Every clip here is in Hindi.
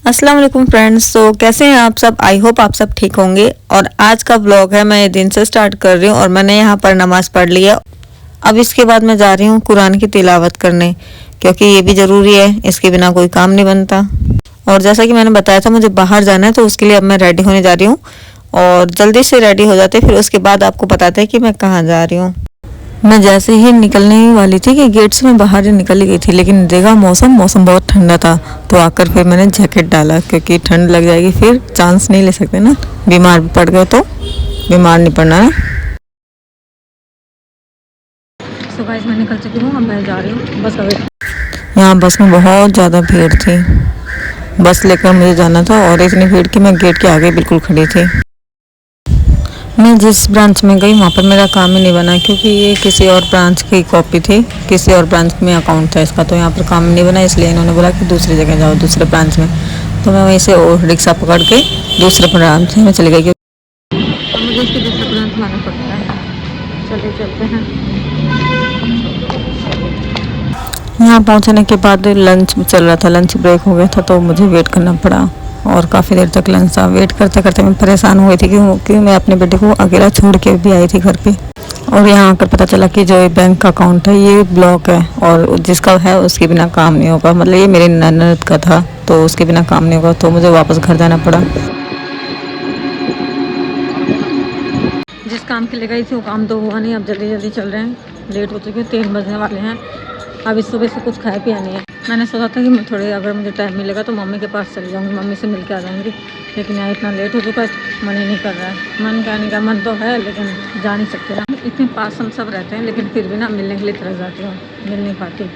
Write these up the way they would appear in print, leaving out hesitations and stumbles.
अस्सलाम वालेकुम फ्रेंड्स। तो कैसे हैं आप सब? आई होप आप सब ठीक होंगे। और आज का व्लॉग है, मैं ये दिन से स्टार्ट कर रही हूँ और मैंने यहाँ पर नमाज़ पढ़ ली है। अब इसके बाद मैं जा रही हूँ कुरान की तिलावत करने, क्योंकि ये भी ज़रूरी है, इसके बिना कोई काम नहीं बनता। और जैसा कि मैंने बताया था मुझे बाहर जाना है, तो उसके लिए अब मैं रेडी होने जा रही हूँ। और जल्दी से रेडी हो जाते फिर उसके बाद आपको बताते हैं कि मैं कहाँ जा रही हूँ। मैं जैसे ही निकलने ही वाली थी कि गेट से मैं बाहर ही निकल गई थी, लेकिन देखा मौसम बहुत ठंडा था। तो आकर फिर मैंने जैकेट डाला, क्योंकि ठंड लग जाएगी, फिर चांस नहीं ले सकते ना, बीमार भी पड़ गए तो बीमार नहीं पड़ना है। सो गाइस, मैं निकल चुकी हूँ, अब मैं जा रही हूँ बस। अभी यहाँ बस में बहुत ज़्यादा भीड़ थी, बस लेकर मुझे जाना था और इतनी भीड़ कि मैं गेट के आगे बिल्कुल खड़ी थी। मैं जिस ब्रांच में गई वहाँ पर मेरा काम ही नहीं बना, क्योंकि ये किसी और ब्रांच की कॉपी थी, किसी और ब्रांच में अकाउंट था इसका, तो यहाँ पर काम नहीं बना। इसलिए इन्होंने बोला कि दूसरी जगह जाओ, दूसरे ब्रांच में। तो मैं वहीं से रिक्शा पकड़ के दूसरे ब्रांच में चली गई। अब मुझे इसके दूसरे ब्रांच में आना पड़ता है। चले चलते हैं। यहाँ पहुँचने के बाद लंच चल रहा था, लंच ब्रेक हो गया था, तो मुझे वेट करना पड़ा और काफ़ी देर तक लंच था। वेट करते करते मैं परेशान हो गई थी, क्योंकि मैं अपने बेटे को अकेला छोड़ के भी आई थी घर पे। और यहाँ आकर पता चला कि जो ये बैंक का अकाउंट है ये ब्लॉक है, और जिसका है उसके बिना काम नहीं होगा। मतलब ये मेरी ननद का था, तो उसके बिना काम नहीं होगा, तो मुझे वापस घर जाना पड़ा। जिस काम के लिए गई थी वो काम तो हुआ नहीं। अब जल्दी जल्दी चल रहे हैं, लेट हो चुके हैं, 3 बजने वाले हैं। अब इस सुबह से कुछ खाया पिया नहीं है। मैंने सोचा था कि मैं थोड़े अगर मुझे टाइम मिलेगा तो मम्मी के पास चली जाऊँगी, मम्मी से मिल के आ जाऊँगी, लेकिन यहाँ इतना लेट हो चुका है, मन ही नहीं कर रहा है। मन जाने का मन तो है, लेकिन जा नहीं सकते ना, इतने पास हम सब रहते हैं, लेकिन फिर भी ना मिलने के लिए तरस जाती हूँ, मिल नहीं पाती,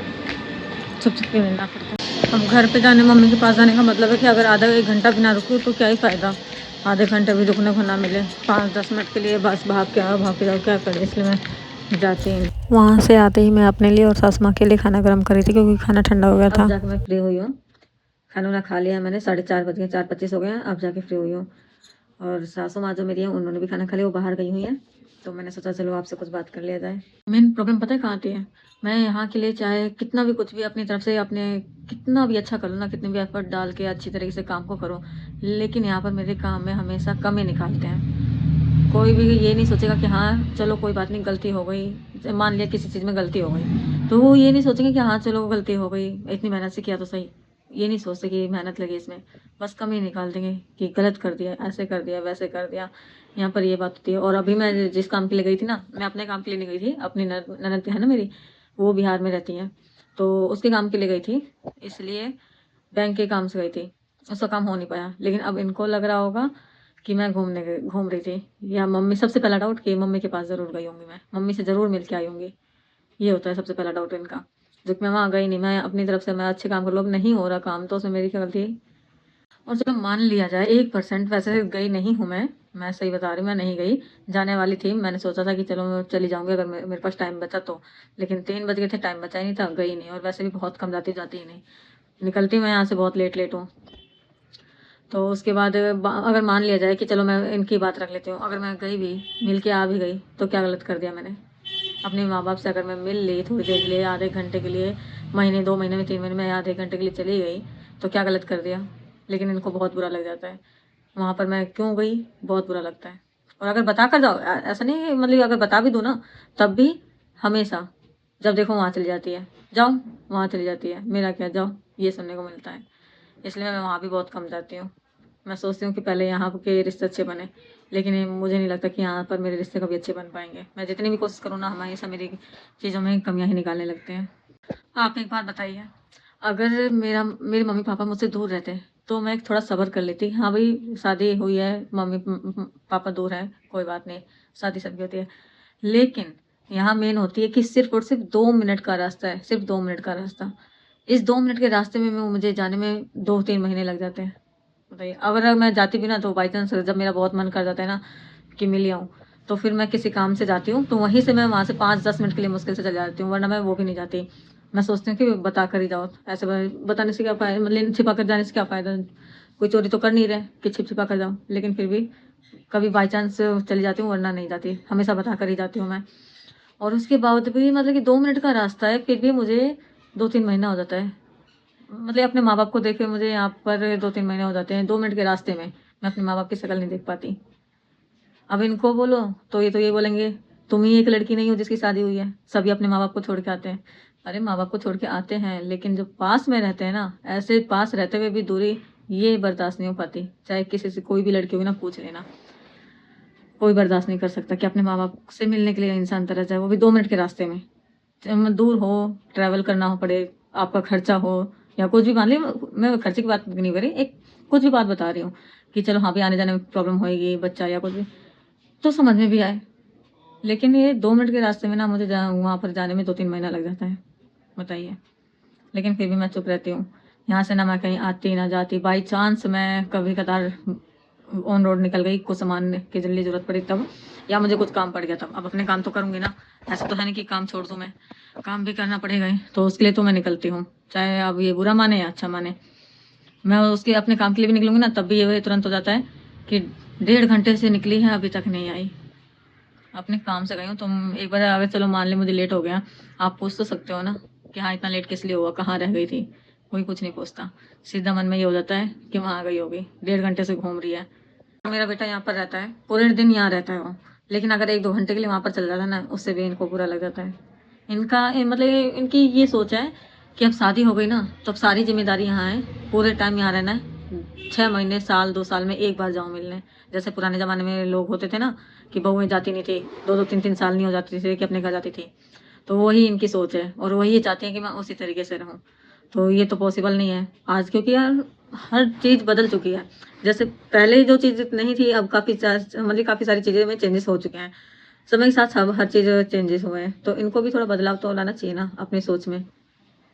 छुप छुप के मिलना पड़ता है। अब घर पर जाने, मम्मी के पास जाने का मतलब है कि अगर आधा 1 घंटा भी ना रुकूँ तो क्या ही फ़ायदा, आधे घंटे भी रुकने को ना मिले, 5-10 मिनट के लिए बस भाग के आओ, भाग के जाओ, क्या करें। इसलिए मैं जाती हूँ। वहाँ से आते ही मैं अपने लिए और सासू माँ के लिए खाना गर्म करी थी, क्योंकि खाना ठंडा हो गया था। अब जाके मैं फ्री हुई हूँ, खाना वाना खा लिया मैंने, 4:30 बज गए, 4:25 हो गए हैं, अब जाके फ्री हुई हूँ। और सासू माँ जो मेरी हैं उन्होंने भी खाना खा लिया, वो बाहर गई हुई हैं, तो मैंने सोचा चलो आपसे कुछ बात कर लिया जाए। मेन प्रॉब्लम पता है कहाँ आती है? मैं यहाँ के लिए चाहे कितना भी कुछ भी अपनी तरफ से अपने कितना भी अच्छा करूँ ना, कितने भी एफर्ट डाल के अच्छी तरीके से काम को करूँ, लेकिन यहाँ पर मेरे काम में हमेशा कमी निकालते हैं। कोई भी ये नहीं सोचेगा कि हाँ चलो कोई बात नहीं, गलती हो गई, मान लिया किसी चीज़ में गलती हो गई, तो वो ये नहीं सोचेंगे कि हाँ चलो गलती हो गई, इतनी मेहनत से किया तो सही। ये नहीं सोचते कि मेहनत लगी इसमें, बस कमी निकाल देंगे कि गलत कर दिया, ऐसे कर दिया, वैसे कर दिया। यहाँ पर ये बात होती है। और अभी मैं जिस काम के लिए गई थी ना, मैं अपने काम के लिए नहीं गई थी, अपनी ननद है ना मेरी, वो बिहार में रहती हैं, तो उसके काम के लिए गई थी, इसलिए बैंक के काम से गई थी, उसका काम हो नहीं पाया। लेकिन अब इनको लग रहा होगा कि मैं घूम रही थी, या मम्मी, सबसे पहला डाउट कि मम्मी के पास ज़रूर गई होंगी, मैं मम्मी से ज़रूर मिल के आई होंगी, ये होता है सबसे पहला डाउट इनका। जो कि मैं वहाँ गई नहीं, मैं अपनी तरफ से मैं अच्छे काम कर लो, अब नहीं हो रहा काम तो उसमें मेरी क्या गलती है। और चलो मान लिया जाए 1%, वैसे गई नहीं हूँ मैं सही बता रही हूँ, मैं नहीं गई, जाने वाली थी। मैंने सोचा था कि चलो मैं चली जाऊँगी अगर मेरे पास टाइम बचा तो, लेकिन 3 बज गए थे, टाइम बचा ही नहीं था, गई नहीं। और वैसे भी बहुत कम जाती ही नहीं, निकलती मैं यहाँ से बहुत लेट हूँ। तो उसके बाद अगर मान लिया जाए कि चलो मैं इनकी बात रख लेती हूँ, अगर मैं गई भी, मिल के आ भी गई, तो क्या गलत कर दिया मैंने? अपने माँ बाप से अगर मैं मिल ली थोड़ी देर के लिए, आधे घंटे के लिए, महीने 2 महीने में 3 महीने में आधे घंटे के लिए चली गई, तो क्या गलत कर दिया? लेकिन इनको बहुत बुरा लग जाता है, वहाँ पर मैं क्यों गई, बहुत बुरा लगता है। और अगर बता कर जाओ, ऐसा नहीं है, मतलब अगर बता भी दूँ ना, तब भी हमेशा जब देखो वहाँ चली जाती है, जाओ वहाँ चली जाती है, मेरा क्या, जाओ, ये सुनने को मिलता है। इसलिए मैं वहाँ भी बहुत कम जाती हूँ। मैं सोचती हूँ कि पहले यहाँ के रिश्ते अच्छे बने, लेकिन ये मुझे नहीं लगता कि यहाँ पर मेरे रिश्ते कभी अच्छे बन पाएंगे। मैं जितनी भी कोशिश करूँ ना, हमेशा मेरी चीज़ों में कमियाँ ही निकालने लगते हैं। आप एक बात बताइए, अगर मेरे मम्मी पापा मुझसे दूर रहते तो मैं थोड़ा सब्र कर लेती, हाँ भाई शादी हुई है, मम्मी पापा दूर हैं, कोई बात नहीं, शादी सबकी होती है। लेकिन यहाँ मेन होती है कि सिर्फ और सिर्फ 2 मिनट का रास्ता है, सिर्फ 2 मिनट का रास्ता। इस 2 मिनट के रास्ते में मुझे जाने में 2-3 महीने लग जाते हैं। बताइए, अगर मैं जाती भी ना, तो बाई चांस जब मेरा बहुत मन कर जाता है ना कि मिल आऊँ, तो फिर मैं किसी काम से जाती हूँ, तो वहीं से मैं वहाँ से 5-10 मिनट के लिए मुश्किल से चली जाती हूँ, वरना मैं वो भी नहीं जाती। मैं सोचती हूँ कि बता कर ही जाओ, ऐसे बताने से क्या फ़ायदा, मतलब छिपा कर जाने से क्या फ़ायदा, कोई चोरी तो कर नहीं रहे कि छिपा कर जाऊँ। लेकिन फिर भी कभी बाई चांस चली जाती हूँ, वरना नहीं जाती, हमेशा बता कर ही जाती हूँ मैं। और उसके बाद भी मतलब कि 2 मिनट का रास्ता है, फिर भी मुझे 2-3 महीना हो जाता है। मतलब अपने माँ बाप को देखे मुझे यहाँ पर 2-3 महीने हो जाते हैं। 2 मिनट के रास्ते में मैं अपने माँ बाप की शक्ल नहीं देख पाती। अब इनको बोलो तो ये बोलेंगे तुम ही एक लड़की नहीं हो जिसकी शादी हुई है, सभी अपने माँ बाप को छोड़ के आते हैं। अरे माँ बाप को छोड़ के आते हैं, लेकिन जो पास में रहते हैं ना, ऐसे पास रहते हुए भी दूरी ये बर्दाश्त नहीं हो पाती। चाहे किसी से कोई भी लड़की होगी ना, पूछ लेना, कोई बर्दाश्त नहीं कर सकता कि अपने माँ बाप से मिलने के लिए इंसान तरस जाए, वो भी 2 मिनट के रास्ते में। दूर हो, ट्रैवल करना हो पड़े, आपका खर्चा हो या कुछ भी, मान ली मैं खर्चे की बात नहीं कर रही, एक कुछ भी बात बता रही हूँ कि चलो हाँ भी आने जाने में प्रॉब्लम होएगी, बच्चा या कुछ भी, तो समझ में भी आए। लेकिन ये 2 मिनट के रास्ते में ना मुझे वहाँ पर जाने में 2-3 महीना लग जाता है, बताइए। लेकिन फिर भी मैं चुप रहती हूँ। यहाँ से ना मैं कहीं आती ना जाती, बाई चांस मैं कभी कदार ऑन रोड निकल गई, कुछ सामान की जल्दी ज़रूरत पड़ी तब, या मुझे कुछ काम पड़ गया तब। अब अपने काम तो करूँगी ना, ऐसा तो है नहीं कि काम छोड़ दूँ मैं, काम भी करना पड़ेगा ही, तो उसके लिए तो मैं निकलती हूँ, चाहे अब ये बुरा माने या अच्छा माने। मैं उसके अपने काम के लिए भी निकलूँगी ना, तब भी ये तुरंत हो जाता है कि 1.5 घंटे से निकली है अभी तक नहीं आई, अपने काम से गई हूँ। तुम एक बार अगर चलो मान ले मुझे लेट हो गया, आप पूछ तो सकते हो ना कि हाँ इतना लेट किस लिए हुआ, कहाँ रह गई थी। कोई कुछ नहीं पूछता, सीधा मन में ये हो जाता है कि वहाँ गई होगी, 1.5 घंटे से घूम रही है। मेरा बेटा यहाँ पर रहता है, पूरे दिन यहाँ रहता है वो, लेकिन अगर 1-2 घंटे के लिए वहाँ पर चल जाता है ना, उससे भी इनको बुरा लग जाता है। मतलब इनकी ये सोच है कि अब शादी हो गई ना, तो अब सारी जिम्मेदारी यहाँ है, पूरे टाइम यहाँ रहना है, 6 महीने, साल 2 साल में एक बार जाओ मिलने। जैसे पुराने ज़माने में लोग होते थे ना कि बहुएं जाती नहीं थी, 2-2 3-3 साल नहीं हो जाती थी कि अपने घर जाती थी। तो वही इनकी सोच है और वही चाहती हैं कि मैं उसी तरीके से रहूँ। तो ये तो पॉसिबल नहीं है आज, क्योंकि यार हर चीज़ बदल चुकी है। जैसे पहले जो चीज़ नहीं थी, अब मतलब काफ़ी सारी चीज़ें में चेंजेस हो चुके हैं। समय के साथ सब हर चीज़ चेंजेस हुए हैं, तो इनको भी थोड़ा बदलाव तो लाना चाहिए ना अपनी सोच में।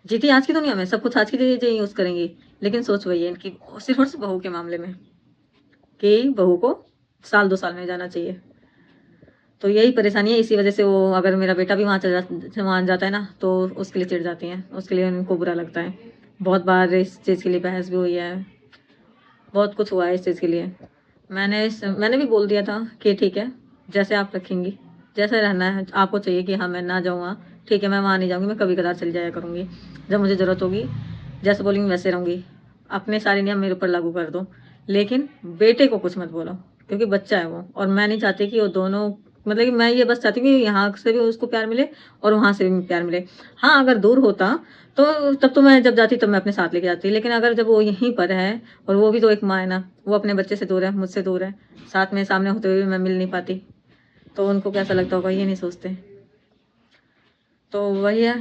जीती आज की दुनिया में सब कुछ आज की चीज़ें यूज़ करेंगी, लेकिन सोच वही है इनकी, सिर्फ और सिर्फ बहू के मामले में, कि बहू को साल 2 साल में जाना चाहिए। तो यही परेशानी है, इसी वजह से वो, अगर मेरा बेटा भी वहाँ जाता है ना, तो उसके लिए चिढ़ जाती हैं, उसके लिए उनको बुरा लगता है। बहुत बार इस चीज़ के लिए बहस भी हुई है, बहुत कुछ हुआ है इस चीज़ के लिए। मैंने भी बोल दिया था कि ठीक है, जैसे आप रखेंगी, जैसे रहना है आपको चाहिए कि हाँ मैं ना जाऊँ वहाँ, ठीक है, मैं वहाँ नहीं जाऊँगी, मैं कभी कदार चली जाया करूँगी, जब मुझे ज़रूरत होगी, जैसे बोलेंगी वैसे रहूँगी। अपने सारे नियम मेरे ऊपर लागू कर दो, लेकिन बेटे को कुछ मत बोलो, क्योंकि बच्चा है वो, और मैं नहीं चाहती कि वो दोनों, मतलब कि मैं ये बस चाहती हूँ कि यहाँ से भी उसको प्यार मिले और वहाँ से भी प्यार मिले। हाँ, अगर दूर होता तो तब तो मैं जब जाती तब मैं अपने साथ लेके जाती, लेकिन अगर जब वो यहीं पर है, और वो भी तो एक माँ है ना, वो अपने बच्चे से दूर है, मुझसे दूर है, साथ में सामने होते हुए भी मैं मिल नहीं पाती, तो उनको कैसा लगता होगा ये नहीं सोचते। तो वही है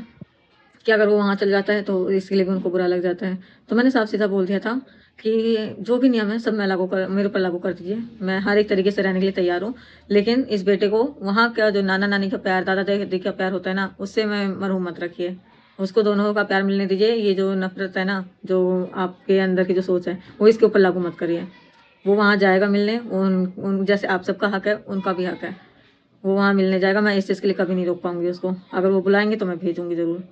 कि अगर वो वहाँ चल जाता है तो इसके लिए भी उनको बुरा लग जाता है। तो मैंने साफ सीधा बोल दिया था कि जो भी नियम है सब मेरे ऊपर लागू कर दीजिए, मैं हर एक तरीके से रहने के लिए तैयार हूँ, लेकिन इस बेटे को वहाँ का जो नाना नानी का प्यार, दादा दादी का प्यार होता है ना, उससे मैं महरूम मत रखिए, उसको दोनों का प्यार मिलने दीजिए। ये जो नफरत है ना, जो आपके अंदर की जो सोच है, वो इसके ऊपर लागू मत करिए। वो वहाँ जाएगा मिलने, उन जैसे आप सबका हक है, उनका भी हक है, वो वहाँ मिलने जाएगा। मैं इस चीज़ के लिए कभी नहीं रोक पाऊंगी उसको, अगर वो बुलाएंगे तो मैं भेजूंगी ज़रूर,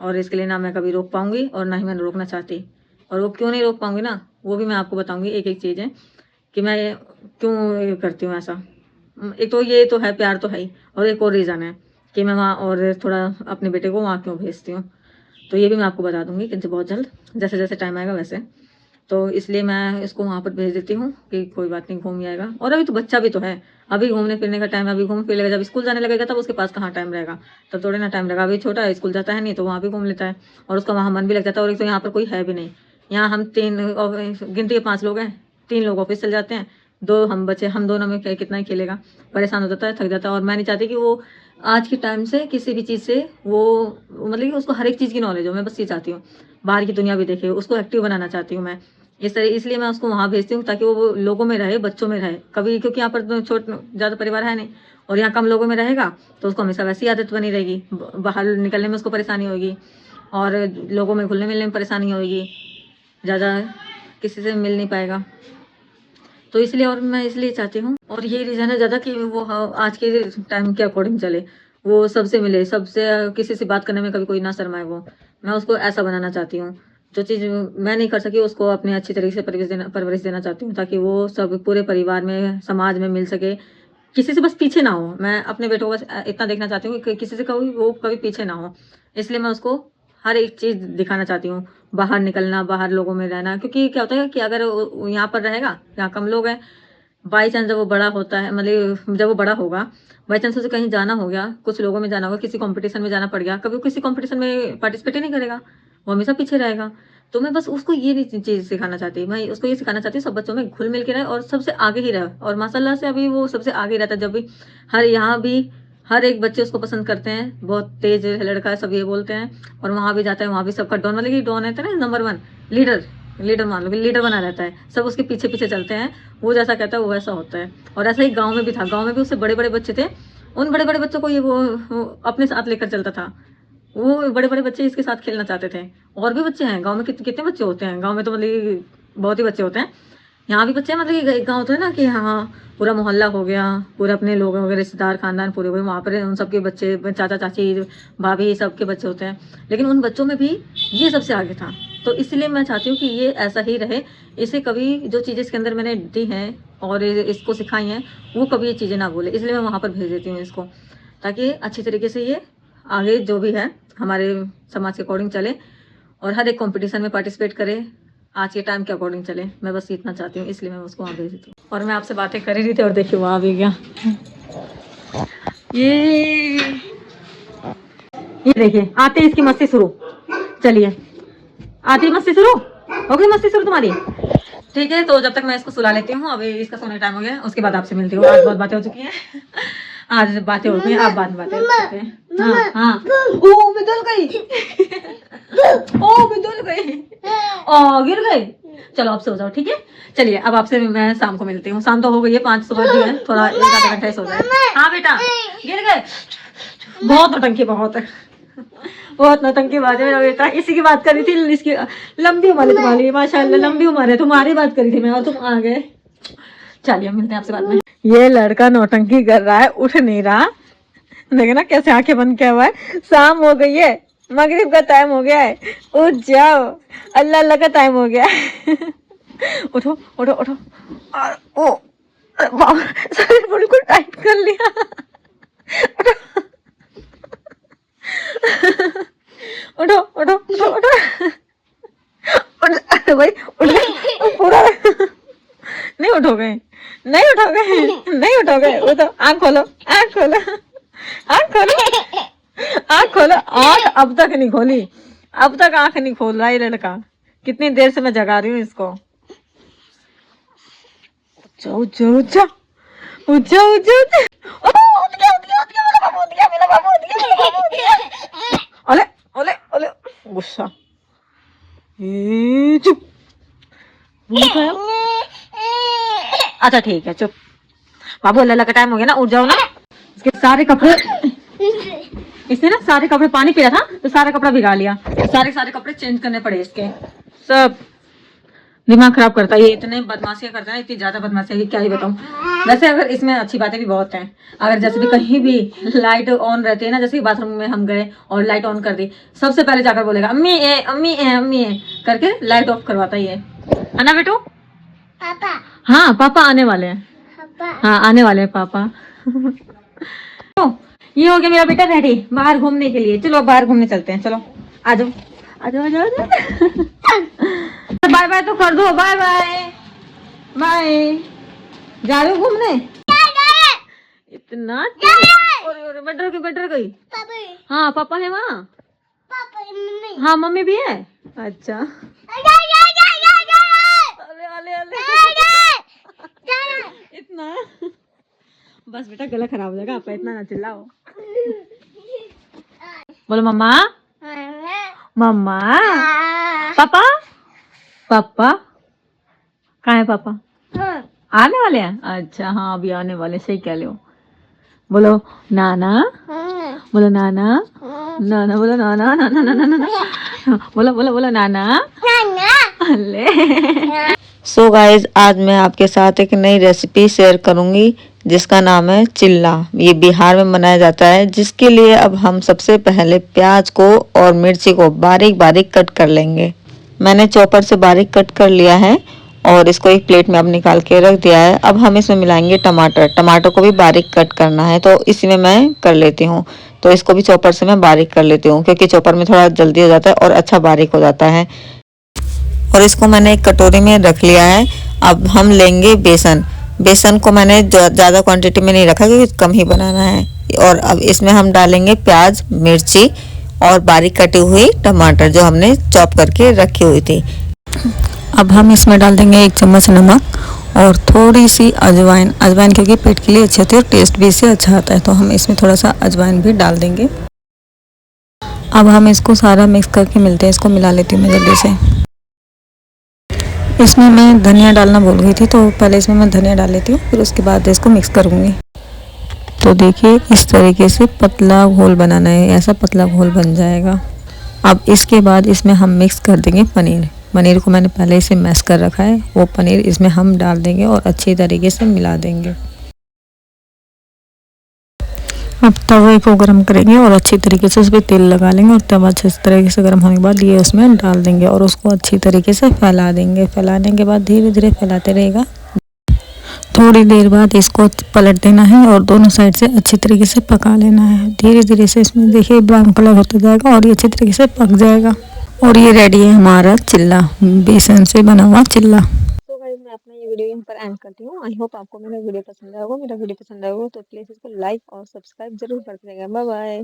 और इसके लिए ना मैं कभी रोक पाऊंगी और ना ही मैं रोकना चाहती। और वो क्यों नहीं रोक पाऊंगी ना, वो भी मैं आपको बताऊंगी, एक एक चीज़ है कि मैं क्यों ये करती हूँ ऐसा। एक तो ये तो है, प्यार तो है ही, और एक और रीज़न है कि मैं वहाँ और थोड़ा अपने बेटे को वहाँ क्यों भेजती हूँ, तो ये भी मैं आपको बता दूंगी कि बहुत जल्द, जैसे जैसे टाइम आएगा वैसे। तो इसलिए मैं इसको वहाँ पर भेज देती हूँ कि कोई बात नहीं, घूम ही आएगा। और अभी तो बच्चा भी तो है, अभी घूमने फिरने का टाइम है, अभी घूम फिर लेगा, जब स्कूल जाने लगेगा तब उसके पास कहाँ टाइम रहेगा, तब थोड़े ना टाइम रहेगा। अभी छोटा है, स्कूल जाता है नहीं, तो वहाँ भी घूम लेता है और उसका वहाँ मन भी लग जाता है। और एक तो यहाँ पर कोई है भी नहीं, यहाँ हम 3 गिनती के 5 लोग हैं, 3 लोग ऑफिस चल जाते हैं, 2 हम बचे, हम दोनों में कितना ही खेलेगा, परेशान हो जाता है, थक जाता है। और मैं नहीं चाहती कि वो आज के टाइम से किसी भी चीज़ से वो, मतलब कि उसको हर एक चीज़ की नॉलेज हो, मैं बस ये चाहती हूँ, बाहर की दुनिया भी देखे, उसको एक्टिव बनाना चाहती हूँ मैं। इसलिए मैं उसको वहाँ भेजती हूँ ताकि वो लोगों में रहे, बच्चों में रहे कभी, क्योंकि यहाँ पर तो ज़्यादा परिवार है नहीं, और यहाँ कम लोगों में रहेगा तो उसको हमेशा वैसी आदत बनी रहेगी, बाहर निकलने में उसको परेशानी होगी, और लोगों में घुलने मिलने में परेशानी होगी, ज़्यादा किसी से मिल नहीं पाएगा। तो इसलिए, और मैं इसलिए चाहती हूँ, और यही रीज़न है ज़्यादा कि वो आज के टाइम के अकॉर्डिंग चले, वो सबसे मिले, सबसे किसी से बात करने में कभी कोई ना शर्माए। वो मैं उसको ऐसा बनाना चाहती हूँ, जो चीज़ मैं नहीं कर सकी उसको अपने अच्छी तरीके से परवरिश देना चाहती हूँ, ताकि वो सब पूरे परिवार में, समाज में मिल सके, किसी से बस पीछे ना हो। मैं अपने बेटों को बस इतना देखना चाहती हूँ कि किसी से कभी वो कभी पीछे ना हो, इसलिए मैं उसको हर एक चीज़ दिखाना चाहती हूँ, बाहर निकलना, बाहर लोगों में रहना। क्योंकि क्या होता है कि अगर यहाँ पर रहेगा, यहाँ कम लोग हैं, बाई चांस जब वो बड़ा होता है, मतलब जब वो बड़ा होगा, बाई चांस उसे कहीं जाना हो गया, कुछ लोगों में जाना होगा, किसी कंपटीशन में जाना पड़ गया, कभी किसी कंपटीशन में पार्टिसिपेट ही नहीं करेगा, वो हमेशा पीछे रहेगा। तो मैं बस उसको ये नहीं चीज़ सिखाना चाहती, मैं उसको ये सिखाना चाहती हूँ सब बच्चों में घुल मिल के रहे और सबसे आगे ही रहे। और माशाल्लाह से अभी वो सबसे आगे रहता है। जब भी यहाँ भी हर एक बच्चे उसको पसंद करते हैं, बहुत तेज लड़का है, सब ये बोलते हैं। और वहाँ भी जाता है, वहाँ भी सबका डॉन, मतलब कि डॉन रहता है ना, नंबर 1 लीडर मान लो कि लीडर बना रहता है, सब उसके पीछे पीछे चलते हैं। वो जैसा कहता है वो वैसा होता है। और ऐसा ही गाँव में भी था, गाँव में भी उससे बड़े बड़े बच्चे थे, उन बड़े बड़े बच्चों को ये वो अपने साथ लेकर चलता था। वो बड़े बड़े बच्चे इसके साथ खेलना चाहते थे। और भी बच्चे हैं गांव में, कितने बच्चे होते हैं गांव में, तो मतलब बहुत ही बच्चे होते हैं। यहाँ भी बच्चे हैं, मतलब कि गाँव होता है ना कि हाँ पूरा मोहल्ला हो गया, पूरे अपने लोग वगैरह, रिश्तेदार, खानदान पूरे हुए, वहाँ पर उन सबके बच्चे, चाचा चाची, भाभी, सबके बच्चे होते हैं। लेकिन उन बच्चों में भी ये सबसे आगे था। तो इसलिए मैं चाहती हूँ कि ये ऐसा ही रहे, इसे कभी जो चीज़ें इसके अंदर मैंने दी हैं और इसको सिखाई हैं, वो कभी ये चीज़ें ना भूले। इसलिए मैं वहाँ पर भेज देती हूँ इसको, ताकि अच्छी तरीके से ये आगे जो भी है हमारे समाज के अकॉर्डिंग चले और हर एक कंपटीशन में पार्टिसिपेट करे, आज के टाइम के अकॉर्डिंग चले। मैं बस इतना चाहती हूँ, इसलिए मैं उसको वहाँ भेज देती हूँ। और मैं आपसे बातें कर ही रही थी और देखिए वहाँ भी गया। ये देखिए आते इसकी मस्ती शुरू। चलिए आती मस्ती शुरू हो गई, मस्ती शुरू तुम्हारी। ठीक है, तो जब तक मैं इसको सुला लेती हूँ, अभी इसका सोने टाइम हो गया, उसके बाद आपसे मिलती हूँ। आज बहुत बातें हो चुकी हैं, आज बातें हो गई, आप बाद में बातें करते हैं। हाँ हाँ, ओ बिदुल गई, ओ बिदुल गई, ओ गिर गई। चलो आप सो जाओ, ठीक है। चलिए अब आपसे मैं शाम को मिलती हूँ। शाम तो हो गई है, 5 सुबह भी है, थोड़ा 1 आधा घंटा सो जाए। हाँ बेटा गिर गए, बहुत नौटंकी, बहुत नौटंकी बात है मेरा बेटा। इसी की बात कर रही थी, इसकी लंबी उम्र है तुम्हारी, माशाल्लाह लंबी उम्र है तुम्हारी, बात करी थी मैं और तुम आ गए। चलिए मिलते हैं आपसे बाद में। ये लड़का नौटंकी कर रहा है, उठ नहीं रहा, देखे ना कैसे आंखें बंद किया हुआ है। शाम हो गई है, मगरिब का टाइम हो गया है, उठ जाओ, अल्लाह अल्लाह का टाइम हो गया है। उठो उठो उठो, ओ बिल्कुल टाइट कर लिया। उठो उठो उठो उठो, अरे भाई उठ गए पूरा। नहीं उठोगे, नहीं उठोगे, नहीं उठोगे, उठो, आँख खोलो, आँख खोलो, आँख खोलो, आँख खोलो। आँख अब तक नहीं खोली, अब तक आँख नहीं खोल रहा है लड़का। कितनी देर से मैं जगा रही हूँ इसको। जाओ जाओ जाओ, उठ जाओ उठ जाओ, उठ गया उठ गया उठ गया, मेरा बाबू उठ गया, मेरा बाबू उठ गया, मेरा बाबू उठ गया। ओले ओले ओले, गुस्सा, चुप। अच्छा ठीक है चुप। बाबू अल्लाह का टाइम हो गया ना, उठ जाओ ना। इसके सारे कपड़े, इसने ना सारे कपड़े, पानी पी रहा था तो सारा कपड़ा भिगा लिया, सारे कपड़े चेंज करने पड़े इसके। सब दिमाग खराब करता है ये, इतने बदमाशियां करता है, इतनी ज्यादा बदमाशियां, क्या ही बताऊं। वैसे अगर इसमें अच्छी बातें भी बहुत हैं, अगर जैसे भी कहीं भी लाइट ऑन रहती है ना, जैसे बाथरूम में हम गए और लाइट ऑन कर दी, सबसे पहले जाकर बोलेगा अम्मी ए अम्मी ए अम्मी ए करके लाइट ऑफ करवाता ही है ना बेटू। पापा, हाँ पापा आने वाले हैं, हाँ आने वाले हैं पापा। तो ये हो गया मेरा बेटा रेडी बाहर घूमने के लिए। चलो बाहर घूमने चलते हैं, चलो आ जाओ आ जाओ आ जाओ। बाय बाय तो कर दो, बाय बाय बाय। जा रहे हो घूमने? इतना मैं डर गई। हाँ पापा है वहाँ, हाँ मम्मी भी है। अच्छा इतना बस बेटा गला खराब हो जाएगा आपका, इतना ना चिल्लाओ। बोलो मम्मा मम्मा। पापा पापा कहाँ है पापा? आने वाले हैं? अच्छा हाँ अभी आने वाले, सही कह रहे हो। बोलो नाना, बोलो नाना, नाना बोलो नाना, नाना नाना नाना, बोलो बोलो बोलो नाना नाना। सो गाइज आज मैं आपके साथ एक नई रेसिपी शेयर करूंगी जिसका नाम है चिल्ला। ये बिहार में बनाया जाता है, जिसके लिए अब हम सबसे पहले प्याज को और मिर्ची को बारीक बारीक कट कर लेंगे। मैंने चॉपर से बारीक कट कर लिया है और इसको एक प्लेट में अब निकाल के रख दिया है। अब हम इसमें मिलाएंगे टमाटर, टमाटर को भी बारीक कट करना है, तो इसी में मैं कर लेती हूँ। तो इसको भी चॉपर से मैं बारीक कर लेती हूँ, क्योंकि चॉपर में थोड़ा जल्दी हो जाता है और अच्छा बारीक हो जाता है। और इसको मैंने एक कटोरी में रख लिया है। अब हम लेंगे बेसन। बेसन को मैंने ज़्यादा क्वांटिटी में नहीं रखा, क्योंकि कम ही बनाना है। और अब इसमें हम डालेंगे प्याज, मिर्ची और बारीक कटी हुई टमाटर जो हमने चॉप करके रखी हुई थी। अब हम इसमें डाल देंगे 1 चम्मच नमक और थोड़ी सी अजवाइन। अजवाइन क्योंकि पेट के लिए अच्छी होती है और टेस्ट भी इससे अच्छा आता है, तो हम इसमें थोड़ा सा अजवाइन भी डाल देंगे। अब हम इसको सारा मिक्स करके मिलते हैं। इसको मिला लेती हूँ मैं जल्दी से। इसमें मैं धनिया डालना भूल गई थी, तो पहले इसमें मैं धनिया डाल लेती हूँ, फिर उसके बाद इसको मिक्स करूँगी। तो देखिए इस तरीके से पतला घोल बनाना है, ऐसा पतला घोल बन जाएगा। अब इसके बाद इसमें हम मिक्स कर देंगे पनीर। पनीर को मैंने पहले से मैश कर रखा है, वो पनीर इसमें हम डाल देंगे और अच्छी तरीके से मिला देंगे। अब तवे को गरम करेंगे और अच्छी तरीके से उस पर तेल लगा लेंगे और तवा अच्छे तरीके से गर्म होने के बाद ये उसमें डाल देंगे और उसको अच्छी तरीके से फैला देंगे। फैलाने के बाद धीरे धीरे फैलाते रहेगा। थोड़ी देर बाद इसको पलट देना है और दोनों साइड से अच्छी तरीके से पका लेना है। धीरे धीरे से इसमें देखिए ब्राउन कलर होता जाएगा और ये अच्छी तरीके से पक जाएगा। और ये रेडी है हमारा चिल्ला, बेसन से बना हुआ चिल्ला। तो गाइस मैं अपना ये वीडियो यहीं पर एंड करती हूँ। आई होप आपको मेरा वीडियो पसंद आया होगा। मेरा वीडियो पसंद आया होगा तो प्लीज़ इसको लाइक और सब्सक्राइब जरूर करते रहेगा। Bye bye.